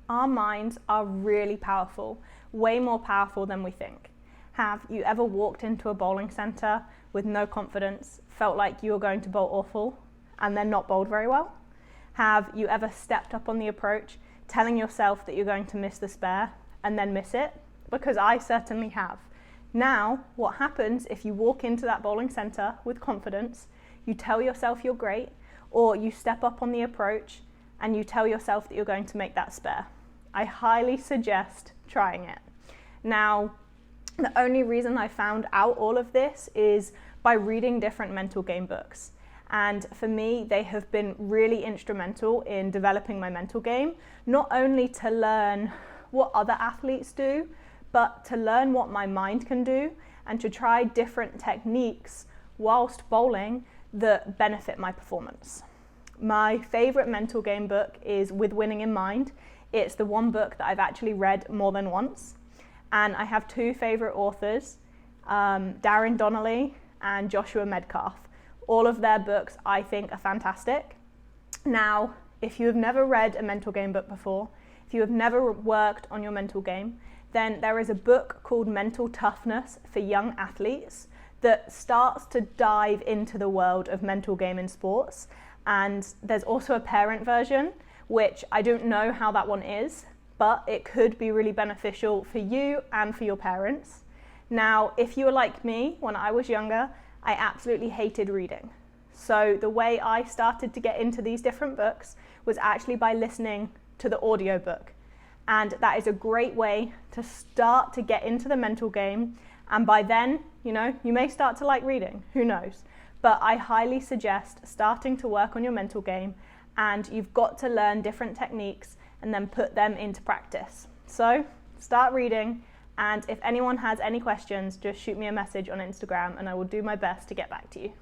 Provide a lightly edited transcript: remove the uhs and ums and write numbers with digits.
Our minds are really powerful, way more powerful than we think. Have you ever walked into a bowling centre with no confidence, felt like you were going to bowl awful, and then not bowled very well? Have you ever stepped up on the approach, telling yourself that you're going to miss the spare, and then miss it? Because I certainly have. Now, what happens if you walk into that bowling centre with confidence, you tell yourself you're great, or you step up on the approach and you tell yourself that you're going to make that spare? I highly suggest trying it. Now, the only reason I found out all of this is by reading different mental game books. And for me, they have been really instrumental in developing my mental game, not only to learn what other athletes do, but to learn what my mind can do and to try different techniques whilst bowling that benefit my performance. My favourite mental game book is With Winning in Mind. It's the one book that I've actually read more than once. And I have two favourite authors, Darren Donnelly and Joshua Medcalf. All of their books I think are fantastic. Now, if you have never read a mental game book before, if you have never worked on your mental game, then there is a book called Mental Toughness for Young Athletes that starts to dive into the world of mental game in sports. And there's also a parent version, which I don't know how that one is, but it could be really beneficial for you and for your parents. Now, if you were like me when I was younger, I absolutely hated reading. So the way I started to get into these different books was actually by listening to the audiobook. And that is a great way to start to get into the mental game. And by then, you may start to like reading, who knows? But I highly suggest starting to work on your mental game, and you've got to learn different techniques and then put them into practice. So start reading, and if anyone has any questions, just shoot me a message on Instagram and I will do my best to get back to you.